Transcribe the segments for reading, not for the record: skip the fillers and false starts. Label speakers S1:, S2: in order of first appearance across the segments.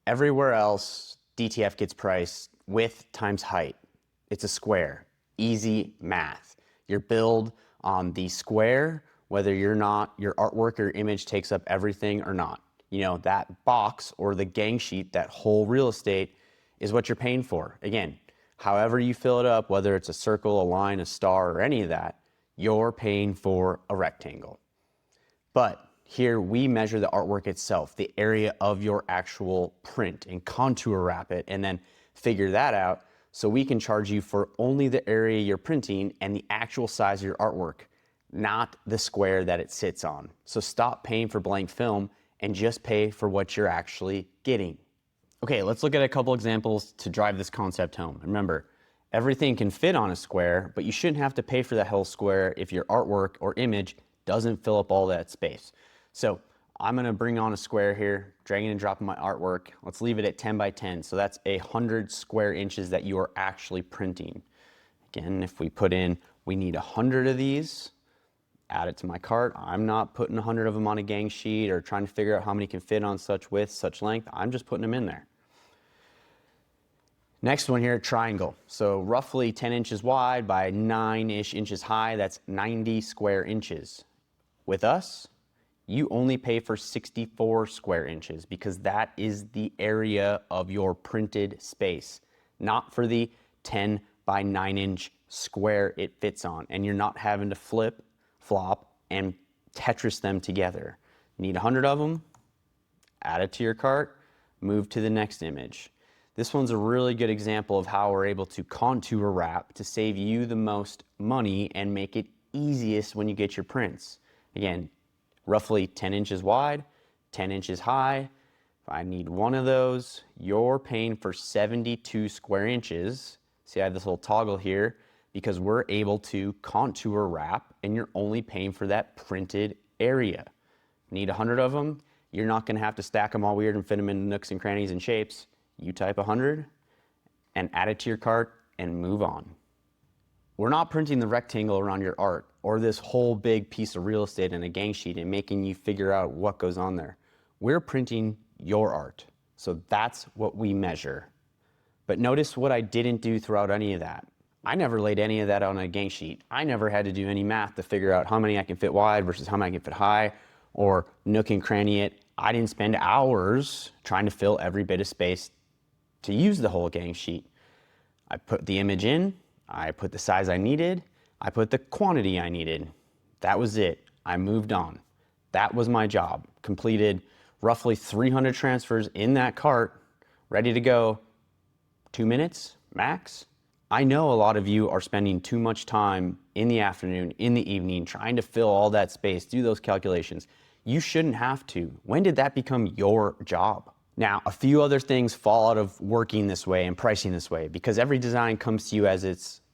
S1: Everywhere else, DTF gets priced width times height. It's a square, easy math. Your build on the square, whether your artwork or image takes up everything or not. You know, that box or the gang sheet, that whole real estate is what you're paying for. Again, however you fill it up, whether it's a circle, a line, a star, or any of that, you're paying for a rectangle. But here we measure the artwork itself, the area of your actual print, and contour wrap it, and then figure that out so we can charge you for only the area you're printing and the actual size of your artwork, not the square that it sits on. So stop paying for blank film and just pay for what you're actually getting. Okay, let's look at a couple examples to drive this concept home. Remember, everything can fit on a square, but you shouldn't have to pay for the whole square if your artwork or image doesn't fill up all that space. So I'm gonna bring on a square here, dragging and dropping my artwork. Let's leave it at 10 by 10. So that's 100 square inches that you are actually printing. Again, if we put in, we need 100 of these, add it to my cart. I'm not putting 100 of them on a gang sheet or trying to figure out how many can fit on such width, such length. I'm just putting them in there. Next one here, triangle. So roughly 10 inches wide by 9-ish inches high, that's 90 square inches. With us, you only pay for 64 square inches because that is the area of your printed space, not for the 10 by 9-inch square it fits on. And you're not having to flip, flop, and Tetris them together. You need 100 of them, add it to your cart, move to the next image. This one's a really good example of how we're able to contour wrap to save you the most money and make it easiest when you get your prints. Again, roughly 10 inches wide, 10 inches high. If I need one of those, you're paying for 72 square inches. See, I have this little toggle here because we're able to contour wrap and you're only paying for that printed area. Need 100 of them, you're not gonna have to stack them all weird and fit them in nooks and crannies and shapes. You type 100 and add it to your cart and move on. We're not printing the rectangle around your art or this whole big piece of real estate in a gang sheet and making you figure out what goes on there. We're printing your art. So that's what we measure. But notice what I didn't do throughout any of that. I never laid any of that on a gang sheet. I never had to do any math to figure out how many I can fit wide versus how many I can fit high or nook and cranny it. I didn't spend hours trying to fill every bit of space to use the whole gang sheet. I put the image in, I put the size I needed, I put the quantity I needed. That was it. I moved on. That was my job. Completed roughly 300 transfers in that cart, ready to go. 2 minutes max. I know a lot of you are spending too much time in the afternoon, in the evening, trying to fill all that space, do those calculations. You shouldn't have to. When did that become your job? Now, a few other things fall out of working this way and pricing this way because every design comes to you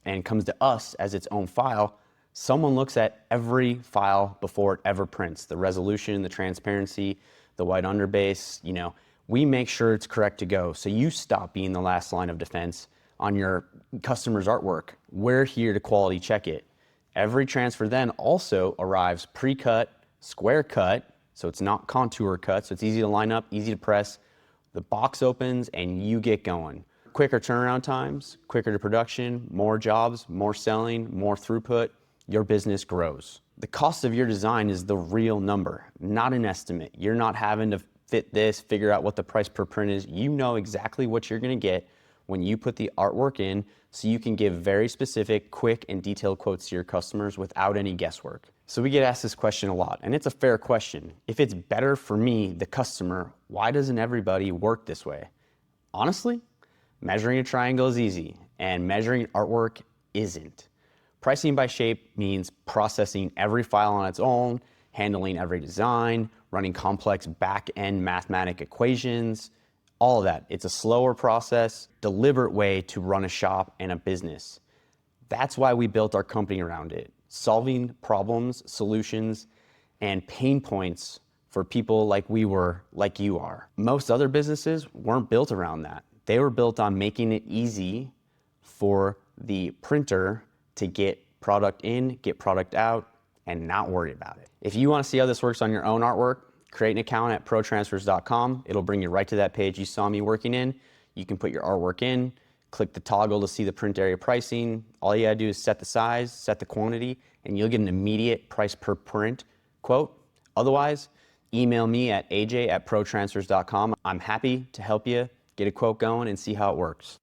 S1: and comes to us as its own file. Someone looks at every file before it ever prints. The resolution, the transparency, the white underbase, you know, we make sure it's correct to go. So you stop being the last line of defense on your customer's artwork. We're here to quality check it. Every transfer then also arrives pre-cut, square cut, so it's not contour cut, so it's easy to line up, easy to press. The box opens and you get going. Quicker turnaround times, quicker to production, more jobs, more selling, more throughput, your business grows. The cost of your design is the real number, not an estimate. You're not having to fit this, figure out what the price per print is. You know exactly what you're gonna get when you put the artwork in so you can give very specific, quick, and detailed quotes to your customers without any guesswork. So we get asked this question a lot, and it's a fair question. If it's better for me, the customer, why doesn't everybody work this way? Honestly, measuring a triangle is easy, and measuring artwork isn't. Pricing by shape means processing every file on its own, handling every design, running complex back-end mathematic equations, all of that. It's a slower process, deliberate way to run a shop and a business. That's why we built our company around it, solving problems, solutions, and pain points for people like we were, like you are. Most other businesses weren't built around that. They were built on making it easy for the printer to get product in, get product out, and not worry about it. If you want to see how this works on your own artwork, Create an account at protransfers.com. It'll bring you right to that page you saw me working in. You can put your artwork in, click the toggle to see the print area pricing. All you gotta do is set the size, set the quantity, and you'll get an immediate price per print quote. Otherwise, email me at aj@protransfers.com. I'm happy to help you get a quote going and see how it works.